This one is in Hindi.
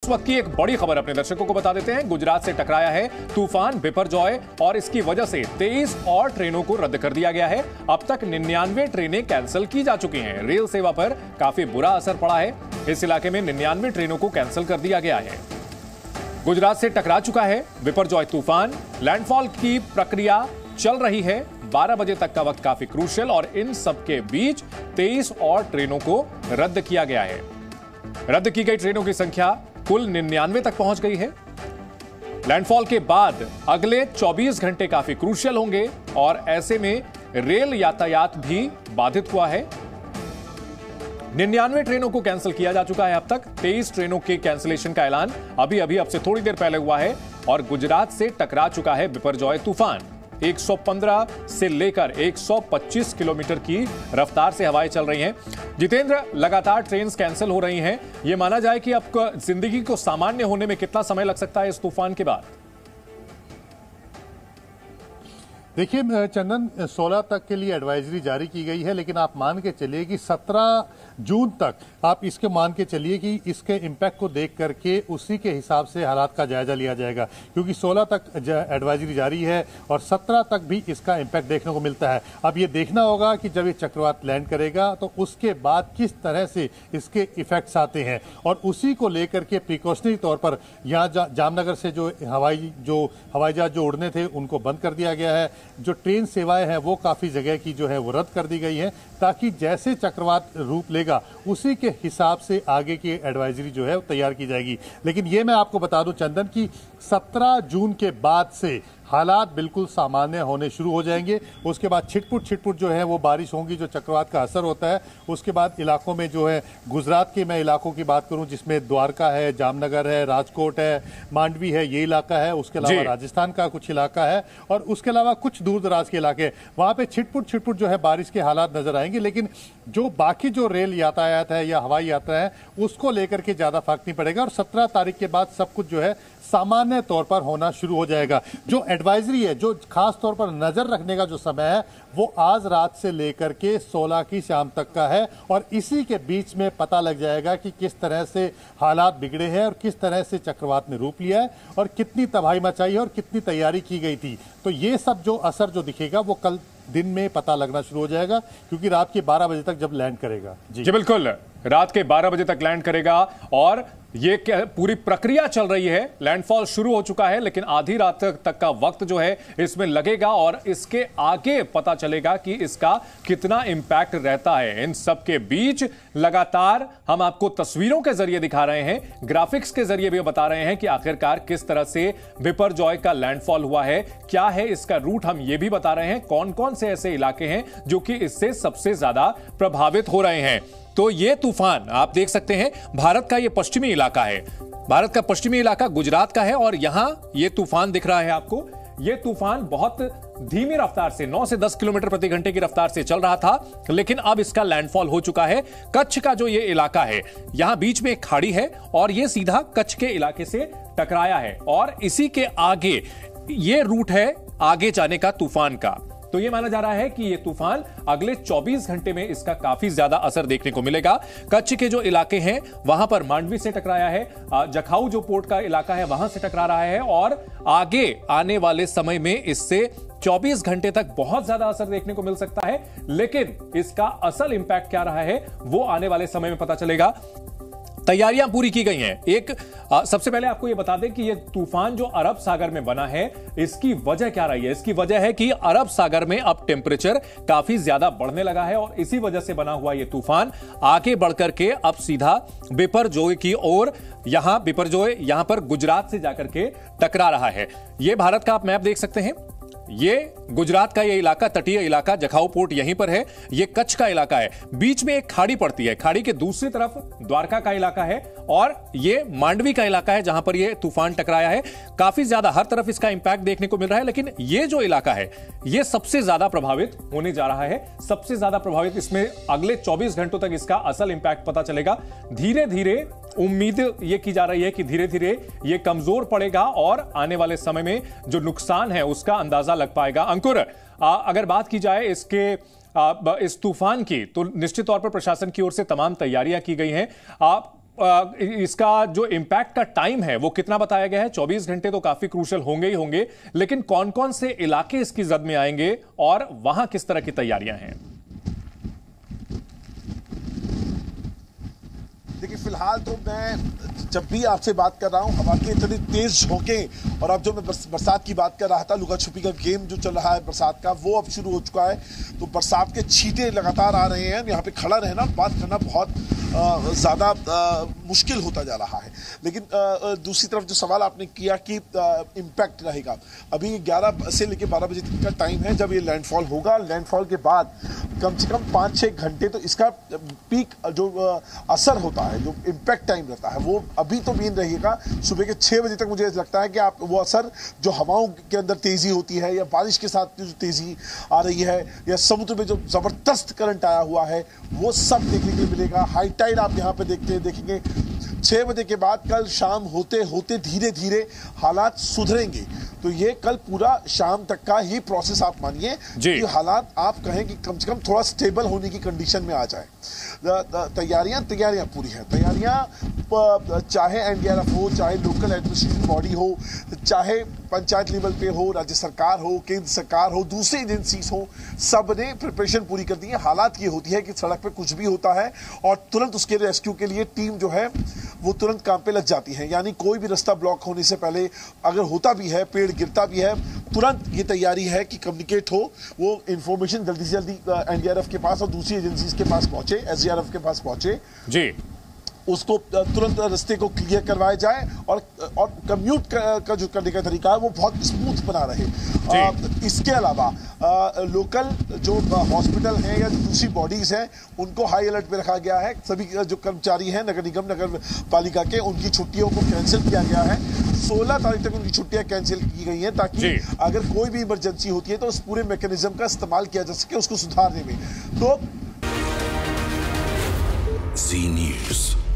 इस वक्त की एक बड़ी खबर अपने दर्शकों को बता देते हैं। गुजरात से टकराया है तूफान बिपरजॉय और इसकी वजह से 23 और ट्रेनों को रद्द कर दिया गया है। अब तक 99 ट्रेनें कैंसिल की जा चुकी हैं। रेल सेवा पर काफी बुरा असर पड़ा है। इस इलाके में 99 ट्रेनों को कैंसिल कर दिया गया है। गुजरात से टकरा चुका है बिपरजॉय तूफान। लैंडफॉल की प्रक्रिया चल रही है। 12 बजे तक का वक्त काफी क्रूशियल और इन सबके बीच 23 और ट्रेनों को रद्द किया गया है। रद्द की गई ट्रेनों की संख्या कुल 99 तक पहुंच गई है। लैंडफॉल के बाद अगले 24 घंटे काफी क्रूशियल होंगे और ऐसे में रेल यातायात भी बाधित हुआ है। 99 ट्रेनों को कैंसिल किया जा चुका है। अब तक 23 ट्रेनों के कैंसिलेशन का ऐलान अब से थोड़ी देर पहले हुआ है और गुजरात से टकरा चुका है बिपरजॉय तूफान। 115 से लेकर 125 किलोमीटर की रफ्तार से हवाएं चल रही हैं। जितेंद्र, लगातार ट्रेन्स कैंसिल हो रही हैं। यह माना जाए कि अब जिंदगी को सामान्य होने में कितना समय लग सकता है इस तूफान के बाद? देखिए चंदन, 16 तक के लिए एडवाइजरी जारी की गई है, लेकिन आप मान के चलिए कि 17 जून तक आप इसके मान के चलिए कि इसके इम्पैक्ट को देख करके उसी के हिसाब से हालात का जायजा लिया जाएगा, क्योंकि 16 तक एडवाइजरी जारी है और 17 तक भी इसका इम्पैक्ट देखने को मिलता है। अब ये देखना होगा कि जब ये चक्रवात लैंड करेगा तो उसके बाद किस तरह से इसके इफेक्ट्स आते हैं और उसी को लेकर के प्रिकॉशनरी तौर पर यहाँ जामनगर से जो हवाई जहाज जो उड़ने थे उनको बंद कर दिया गया है। जो ट्रेन सेवाएं हैं वो काफी जगह की जो है वो रद्द कर दी गई है, ताकि जैसे चक्रवात रूप लेगा उसी के हिसाब से आगे की एडवाइजरी जो है वो तैयार की जाएगी। लेकिन ये मैं आपको बता दूं चंदन कि 17 जून के बाद से हालात बिल्कुल सामान्य होने शुरू हो जाएंगे। उसके बाद छिटपुट जो है वो बारिश होंगी, जो चक्रवात का असर होता है। उसके बाद इलाकों में जो है, गुजरात के मैं इलाकों की बात करूं जिसमें द्वारका है, जामनगर है, राजकोट है, मांडवी है, ये इलाका है। उसके अलावा राजस्थान का कुछ इलाका है और उसके अलावा कुछ दूर दराज के इलाके, वहां पे छिटपुट जो है बारिश के हालात नजर आएंगे। लेकिन जो बाकी जो रेल यातायात है या हवाई यात्रा है उसको लेकर के ज्यादा फर्क नहीं पड़ेगा और 17 तारीख के बाद सब कुछ जो है सामान्य तौर पर होना शुरू हो जाएगा। जो एडवाइजरी है, जो खास तौर पर नजर रखने का जो समय है, वो आज रात से लेकर के 16 की शाम तक का है और इसी के बीच में पता लग जाएगा कि किस तरह से हालात बिगड़े हैं और किस तरह से चक्रवात ने रूप लिया है और कितनी तबाही मचाई है और कितनी तैयारी की गई थी। तो ये सब जो असर जो दिखेगा वो कल दिन में पता लगना शुरू हो जाएगा, क्योंकि रात के 12 बजे तक जब लैंड करेगा। जी बिल्कुल, रात के 12 बजे तक लैंड करेगा और ये पूरी प्रक्रिया चल रही है। लैंडफॉल शुरू हो चुका है, लेकिन आधी रात तक का वक्त जो है इसमें लगेगा और इसके आगे पता चलेगा कि इसका कितना इंपैक्ट रहता है। इन सब के बीच लगातार हम आपको तस्वीरों के जरिए दिखा रहे हैं, ग्राफिक्स के जरिए भी बता रहे हैं कि आखिरकार किस तरह से बिपरजॉय का लैंडफॉल हुआ है, क्या है इसका रूट। हम ये भी बता रहे हैं कौन कौन से ऐसे इलाके हैं जो कि इससे सबसे ज्यादा प्रभावित हो रहे हैं। तो ये तूफान आप देख सकते हैं, भारत का ये पश्चिमी इलाका है। भारत का पश्चिमी इलाका गुजरात का है और यहां ये तूफान दिख रहा है आपको। ये तूफान बहुत धीमी रफ्तार से 9 से 10 किलोमीटर प्रति घंटे की रफ्तार से चल रहा था, लेकिन अब इसका लैंडफॉल हो चुका है। कच्छ का जो ये इलाका है, यहां बीच में एक खाड़ी है और ये सीधा कच्छ के इलाके से टकराया है और इसी के आगे ये रूट है आगे जाने का तूफान का। तो यह माना जा रहा है कि यह तूफान अगले 24 घंटे में इसका काफी ज्यादा असर देखने को मिलेगा। कच्छ के जो इलाके हैं वहां पर मांडवी से टकराया है, जखाऊ जो पोर्ट का इलाका है वहां से टकरा रहा है और आगे आने वाले समय में इससे 24 घंटे तक बहुत ज्यादा असर देखने को मिल सकता है। लेकिन इसका असल इंपैक्ट क्या रहा है वो आने वाले समय में पता चलेगा। तैयारियां पूरी की गई हैं। सबसे पहले आपको यह बता दें कि यह तूफान जो अरब सागर में बना है, इसकी वजह क्या रही है? इसकी वजह है कि अरब सागर में अब टेंपरेचर काफी ज्यादा बढ़ने लगा है और इसी वजह से बना हुआ यह तूफान आगे बढ़कर के अब सीधा बिपरजॉय की ओर, बिपरजॉय यहां पर गुजरात से जाकर के टकरा रहा है। यह भारत का आप मैप देख सकते हैं। ये गुजरात का ये इलाका, तटीय इलाका, जखाऊ पोर्ट यहीं पर है। ये कच्छ का इलाका है, बीच में एक खाड़ी पड़ती है, खाड़ी के दूसरी तरफ द्वारका का इलाका है और ये मांडवी का इलाका है जहां पर ये तूफान टकराया है। काफी ज्यादा हर तरफ इसका इंपैक्ट देखने को मिल रहा है, लेकिन ये जो इलाका है ये सबसे ज्यादा प्रभावित होने जा रहा है। सबसे ज्यादा प्रभावित, इसमें अगले 24 घंटों तक इसका असल इंपैक्ट पता चलेगा। धीरे धीरे उम्मीद ये की जा रही है कि धीरे धीरे ये कमजोर पड़ेगा और आने वाले समय में जो नुकसान है उसका अंदाजा लग पाएगा। अंकुर, अगर बात की जाए इस तूफान की, तो निश्चित तौर पर प्रशासन की ओर से तमाम तैयारियां की गई हैं। इसका जो इंपैक्ट का टाइम है वो कितना बताया गया है? 24 घंटे तो काफी क्रूशियल होंगे ही होंगे, लेकिन कौन कौन से इलाके इसकी जद में आएंगे और वहां किस तरह की तैयारियां हैं? देखिए, फिलहाल तो मैं जब भी आपसे बात कर रहा हूं, हवा के इतने तेज झोंके, और अब जो मैं बरसात की बात कर रहा था, लुका छुपी का गेम जो चल रहा है बरसात का, वो अब शुरू हो चुका है। तो बरसात के छींटे लगातार आ रहे हैं, यहाँ पे खड़ा रहना, बात करना बहुत ज़्यादा मुश्किल होता जा रहा है। लेकिन दूसरी तरफ जो सवाल आपने किया कि इम्पैक्ट रहेगा, अभी 11 से लेकर 12 बजे तक का टाइम है जब ये लैंडफॉल होगा। लैंडफॉल के बाद कम से कम 5-6 घंटे तो इसका पीक जो असर होता है, जो इम्पैक्ट टाइम रहता है, वो अभी तो मेन रहेगा। सुबह के 6 बजे तक मुझे लगता है कि आप वो असर जो हवाओं के अंदर तेजी होती है, या बारिश के साथ जो तेजी आ रही है, या समुद्र में जो जबरदस्त करंट आया हुआ है, वो सब देखने के लिए मिलेगा। हाई टाइड आप यहाँ पे देखेंगे 6 बजे के बाद कल शाम होते होते धीरे धीरे हालात सुधरेंगे। तो ये कल पूरा शाम तक का ही प्रोसेस आप मानिए कि हालात आप कहें कि कम से कम थोड़ा स्टेबल होने की कंडीशन में आ जाए। तैयारियां पूरी हैं। तैयारियां चाहे एनडीआरएफ हो, चाहे लोकल एडमिनिस्ट्रेटिव बॉडी हो, चाहे पंचायत लेवल पे हो, राज्य सरकार हो, केंद्र सरकार हो, दूसरी एजेंसीज हो, सब ने प्रिपरेशन पूरी कर दी है। हालात ये होती है कि सड़क पे कुछ भी होता है और तुरंत उसके रेस्क्यू के लिए टीम जो है वो तुरंत काम पे लग जाती है। यानी कोई भी रास्ता ब्लॉक होने से पहले, अगर होता भी है, पेड़ गिरता भी है, तुरंत ये तैयारी है कि कम्युनिकेट हो, वो इंफॉर्मेशन जल्दी से जल्दी एनडीआरएफ के पास और दूसरी एजेंसीज के पास पहुंचे, एसडीआरएफ के पास पहुंचे जी, उसको तुरंत रास्ते को क्लियर करवाया जाए और कम्यूट का जो करने का तरीका है वो बहुत स्मूथ बना रहे। इसके अलावा लोकल जो हॉस्पिटल हैं या जो दूसरी बॉडीज हैं, उनको हाई अलर्ट पे रखा गया है। सभी जो कर्मचारी हैं नगर निगम, नगर पालिका के, उनकी छुट्टियों को कैंसिल किया गया है। 16 तारीख तक उनकी छुट्टियां कैंसिल की गई हैं, ताकि अगर कोई भी इमरजेंसी होती है तो उस पूरे मैकेनिज्म का इस्तेमाल किया जा सके उसको सुधारने में। तो जी न्यूज़।